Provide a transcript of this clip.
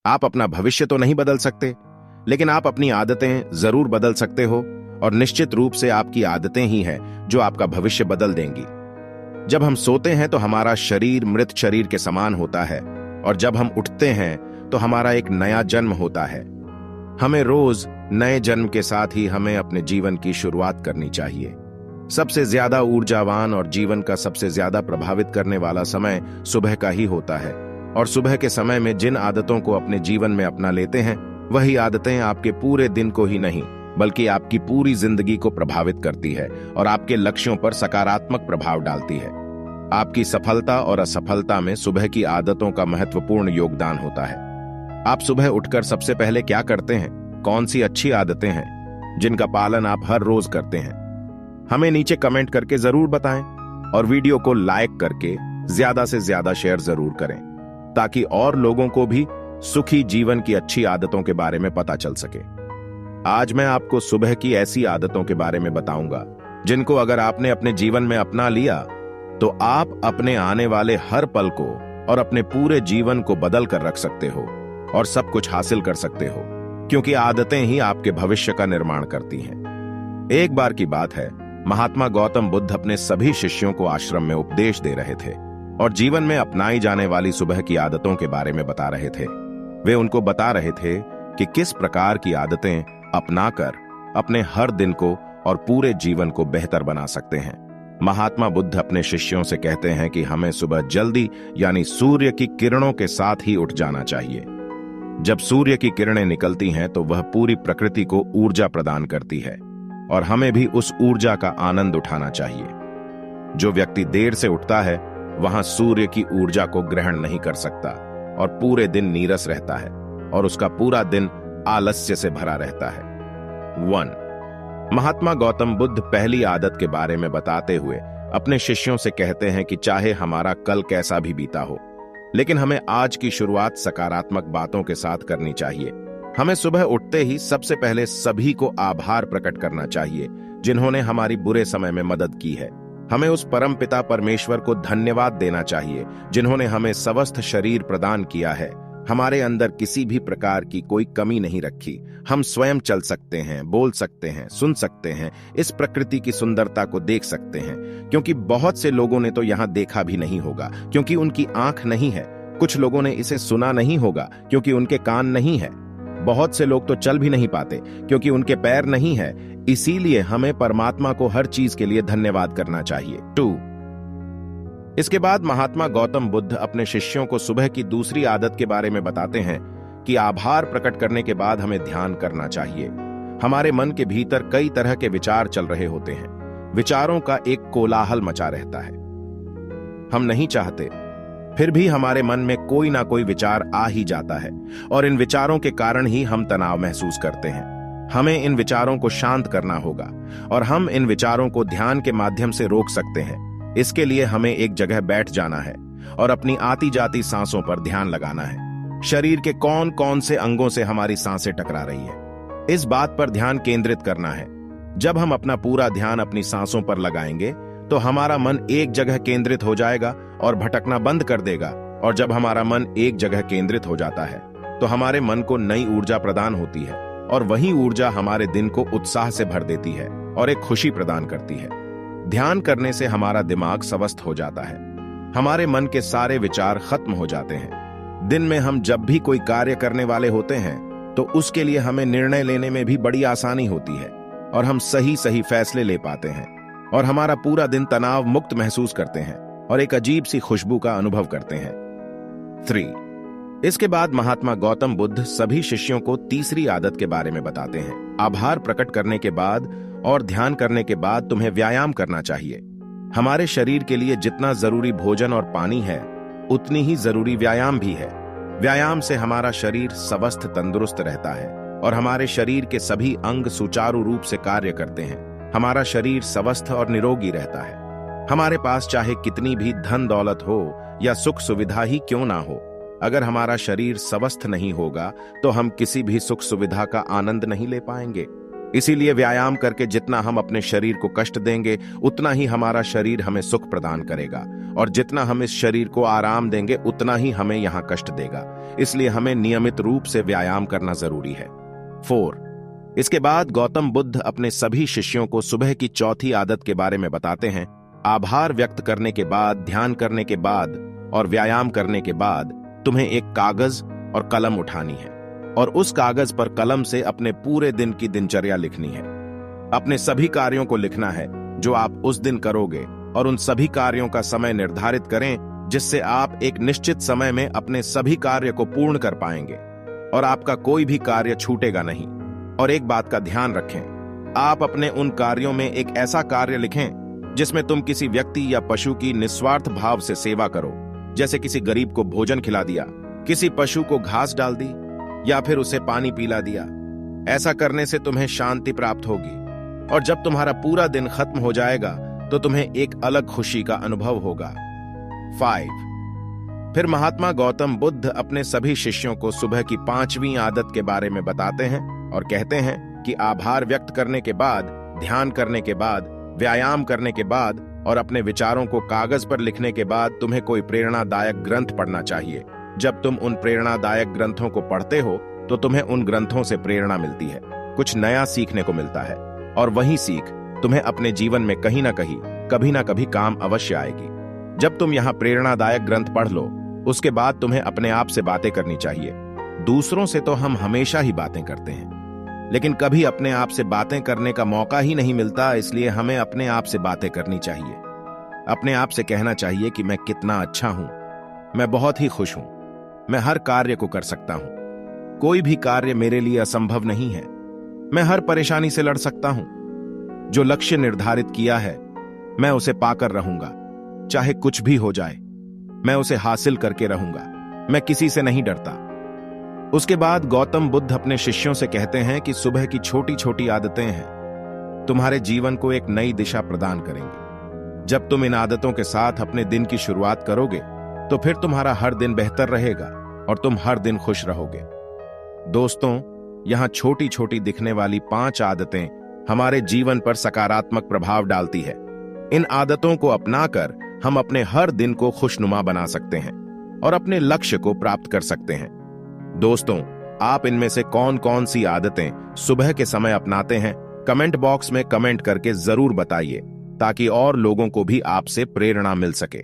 आप अपना भविष्य तो नहीं बदल सकते, लेकिन आप अपनी आदतें जरूर बदल सकते हो, और निश्चित रूप से आपकी आदतें ही हैं जो आपका भविष्य बदल देंगी। जब हम सोते हैं तो हमारा शरीर मृत शरीर के समान होता है, और जब हम उठते हैं तो हमारा एक नया जन्म होता है। हमें रोज नए जन्म के साथ ही हमें अपने जीवन की शुरुआत करनी चाहिए। सबसे ज्यादा ऊर्जावान और जीवन का सबसे ज्यादा प्रभावित करने वाला समय सुबह का ही होता है, और सुबह के समय में जिन आदतों को अपने जीवन में अपना लेते हैं, वही आदतें आपके पूरे दिन को ही नहीं बल्कि आपकी पूरी जिंदगी को प्रभावित करती है और आपके लक्ष्यों पर सकारात्मक प्रभाव डालती है। आपकी सफलता और असफलता में सुबह की आदतों का महत्वपूर्ण योगदान होता है। आप सुबह उठकर सबसे पहले क्या करते हैं? कौन सी अच्छी आदतें हैं जिनका पालन आप हर रोज करते हैं? हमें नीचे कमेंट करके जरूर बताएं, और वीडियो को लाइक करके ज्यादा से ज्यादा शेयर जरूर करें, ताकि और लोगों को भी सुखी जीवन की अच्छी आदतों के बारे में पता चल सके। आज मैं आपको सुबह की ऐसी आदतों के बारे में बताऊंगा जिनको अगर आपने अपने जीवन में अपना लिया तो आप अपने आने वाले हर पल को और अपने पूरे जीवन को बदल कर रख सकते हो और सब कुछ हासिल कर सकते हो, क्योंकि आदतें ही आपके भविष्य का निर्माण करती हैं। एक बार की बात है, महात्मा गौतम बुद्ध अपने सभी शिष्यों को आश्रम में उपदेश दे रहे थे और जीवन में अपनाई जाने वाली सुबह की आदतों के बारे में बता रहे थे। वे उनको बता रहे थे कि किस प्रकार की आदतें अपनाकर अपने हर दिन को और पूरे जीवन को बेहतर बना सकते हैं। महात्मा बुद्ध अपने शिष्यों से कहते हैं कि हमें सुबह जल्दी यानी सूर्य की किरणों के साथ ही उठ जाना चाहिए। जब सूर्य की किरणें निकलती हैं तो वह पूरी प्रकृति को ऊर्जा प्रदान करती है, और हमें भी उस ऊर्जा का आनंद उठाना चाहिए। जो व्यक्ति देर से उठता है वहां सूर्य की ऊर्जा को ग्रहण नहीं कर सकता और पूरे दिन नीरस रहता है और उसका पूरा दिन आलस्य से भरा रहता है। 1. महात्मा गौतम बुद्ध पहली आदत के बारे में बताते हुए अपने शिष्यों से कहते हैं कि चाहे हमारा कल कैसा भी बीता हो, लेकिन हमें आज की शुरुआत सकारात्मक बातों के साथ करनी चाहिए। हमें सुबह उठते ही सबसे पहले सभी को आभार प्रकट करना चाहिए जिन्होंने हमारी बुरे समय में मदद की है। हमें उस परम पिता परमेश्वर को धन्यवाद देना चाहिए जिन्होंने हमें स्वस्थ शरीर प्रदान किया है। हमारे अंदर किसी भी प्रकार की कोई कमी नहीं रखी। हम स्वयं चल सकते हैं, बोल सकते हैं, सुन सकते हैं, इस प्रकृति की सुंदरता को देख सकते हैं, क्योंकि बहुत से लोगों ने तो यहाँ देखा भी नहीं होगा क्योंकि उनकी आंख नहीं है। कुछ लोगों ने इसे सुना नहीं होगा क्योंकि उनके कान नहीं है। बहुत से लोग तो चल भी नहीं पाते क्योंकि उनके पैर नहीं है। इसीलिए हमें परमात्मा को हर चीज के लिए धन्यवाद करना चाहिए। 2. इसके बाद महात्मा गौतम बुद्ध अपने शिष्यों को सुबह की दूसरी आदत के बारे में बताते हैं कि आभार प्रकट करने के बाद हमें ध्यान करना चाहिए। हमारे मन के भीतर कई तरह के विचार चल रहे होते हैं। विचारों का एक कोलाहल मचा रहता है। हम नहीं चाहते, फिर भी हमारे मन में कोई ना कोई विचार आ ही जाता है, और इन विचारों के कारण ही हम तनाव महसूस करते हैं। हमें इन विचारों को शांत करना होगा, और हम इन विचारों को ध्यान के माध्यम से रोक सकते हैं। इसके लिए हमें एक जगह बैठ जाना है और अपनी आती जाती सांसों पर ध्यान लगाना है। शरीर के कौन कौन से अंगों से हमारी सांसें टकरा रही है, इस बात पर ध्यान केंद्रित करना है। जब हम अपना पूरा ध्यान अपनी सांसों पर लगाएंगे तो हमारा मन एक जगह केंद्रित हो जाएगा और भटकना बंद कर देगा। और जब हमारा मन एक जगह केंद्रित हो जाता है तो हमारे मन को नई ऊर्जा प्रदान होती है, और वही ऊर्जा हमारे दिन को उत्साह से भर देती है और एक खुशी प्रदान करती है। ध्यान करने से हमारा दिमाग स्वस्थ हो जाता है। हमारे मन के सारे विचार खत्म हो जाते हैं। दिन में हम जब भी कोई कार्य करने वाले होते हैं तो उसके लिए हमें निर्णय लेने में भी बड़ी आसानी होती है, और हम सही सही फैसले ले पाते हैं, और हमारा पूरा दिन तनाव मुक्त महसूस करते हैं और एक अजीब सी खुशबू का अनुभव करते हैं। 3. इसके बाद महात्मा गौतम बुद्ध सभी शिष्यों को तीसरी आदत के बारे में बताते हैं। आभार प्रकट करने के बाद और ध्यान करने के बाद तुम्हें व्यायाम करना चाहिए। हमारे शरीर के लिए जितना जरूरी भोजन और पानी है, उतनी ही जरूरी व्यायाम भी है। व्यायाम से हमारा शरीर स्वस्थ तंदुरुस्त रहता है और हमारे शरीर के सभी अंग सुचारू रूप से कार्य करते हैं। हमारा शरीर स्वस्थ और निरोगी रहता है। हमारे पास चाहे कितनी भी धन दौलत हो या सुख सुविधा ही क्यों ना हो, अगर हमारा शरीर स्वस्थ नहीं होगा तो हम किसी भी सुख सुविधा का आनंद नहीं ले पाएंगे। इसीलिए व्यायाम करके जितना हम अपने शरीर को कष्ट देंगे, उतना ही हमारा शरीर हमें सुख प्रदान करेगा, और जितना हम इस शरीर को आराम देंगे, उतना ही हमें यहां कष्ट देगा। इसलिए हमें नियमित रूप से व्यायाम करना जरूरी है। 4। इसके बाद गौतम बुद्ध अपने सभी शिष्यों को सुबह की चौथी आदत के बारे में बताते हैं। आभार व्यक्त करने के बाद, ध्यान करने के बाद और व्यायाम करने के बाद तुम्हें एक कागज और कलम उठानी है, और उस कागज पर कलम से अपने पूरे दिन की दिनचर्या लिखनी है। अपने सभी कार्यों को लिखना है जो आप उस दिन करोगे, और उन सभी कार्यों का समय निर्धारित करें जिससे आप एक निश्चित समय में अपने सभी कार्य को पूर्ण कर पाएंगे और आपका कोई भी कार्य छूटेगा नहीं। और एक बात का ध्यान रखें, आप अपने उन कार्यों में एक ऐसा कार्य लिखें जिसमें तुम किसी व्यक्ति या पशु की निस्वार्थ भाव से सेवा करो, जैसे किसी गरीब को भोजन खिला दिया, किसी पशु को घास डाल दी, या फिर उसे पानी पिला दिया। ऐसा करने से तुम्हें शांति प्राप्त होगी, और जब तुम्हारा पूरा दिन खत्म हो जाएगा तो तुम्हें एक अलग खुशी का अनुभव होगा। 5। फिर महात्मा गौतम बुद्ध अपने सभी शिष्यों को सुबह की 5वीं आदत के बारे में बताते हैं और कहते हैं कि आभार व्यक्त करने के बाद, ध्यान करने के बाद, व्यायाम करने के बाद और अपने विचारों को कागज पर लिखने के बाद तुम्हें कोई प्रेरणादायक ग्रंथ पढ़ना चाहिए। जब तुम उन प्रेरणादायक ग्रंथों को पढ़ते हो तो तुम्हें उन ग्रंथों से प्रेरणा मिलती है, कुछ नया सीखने को मिलता है, और वही सीख तुम्हें अपने जीवन में कहीं ना कहीं, कभी ना कभी काम अवश्य आएगी। जब तुम यहाँ प्रेरणादायक ग्रंथ पढ़ लो, उसके बाद तुम्हें अपने आप से बातें करनी चाहिए। दूसरों से तो हम हमेशा ही बातें करते हैं, लेकिन कभी अपने आप से बातें करने का मौका ही नहीं मिलता। इसलिए हमें अपने आप से बातें करनी चाहिए। अपने आप से कहना चाहिए कि मैं कितना अच्छा हूं, मैं बहुत ही खुश हूं, मैं हर कार्य को कर सकता हूं, कोई भी कार्य मेरे लिए असंभव नहीं है, मैं हर परेशानी से लड़ सकता हूं, जो लक्ष्य निर्धारित किया है मैं उसे पाकर रहूंगा, चाहे कुछ भी हो जाए मैं उसे हासिल करके रहूंगा, मैं किसी से नहीं डरता। उसके बाद गौतम बुद्ध अपने शिष्यों से कहते हैं कि सुबह की छोटी छोटी आदतें हैं तुम्हारे जीवन को एक नई दिशा प्रदान करेंगे। जब तुम इन आदतों के साथ अपने दिन की शुरुआत करोगे तो फिर तुम्हारा हर दिन बेहतर रहेगा और तुम हर दिन खुश रहोगे। दोस्तों, यहां छोटी छोटी दिखने वाली 5 आदतें हमारे जीवन पर सकारात्मक प्रभाव डालती है। इन आदतों को अपनाकर हम अपने हर दिन को खुशनुमा बना सकते हैं और अपने लक्ष्य को प्राप्त कर सकते हैं। दोस्तों, आप इनमें से कौन कौन सी आदतें सुबह के समय अपनाते हैं, कमेंट बॉक्स में कमेंट करके जरूर बताइए, ताकि और लोगों को भी आपसे प्रेरणा मिल सके।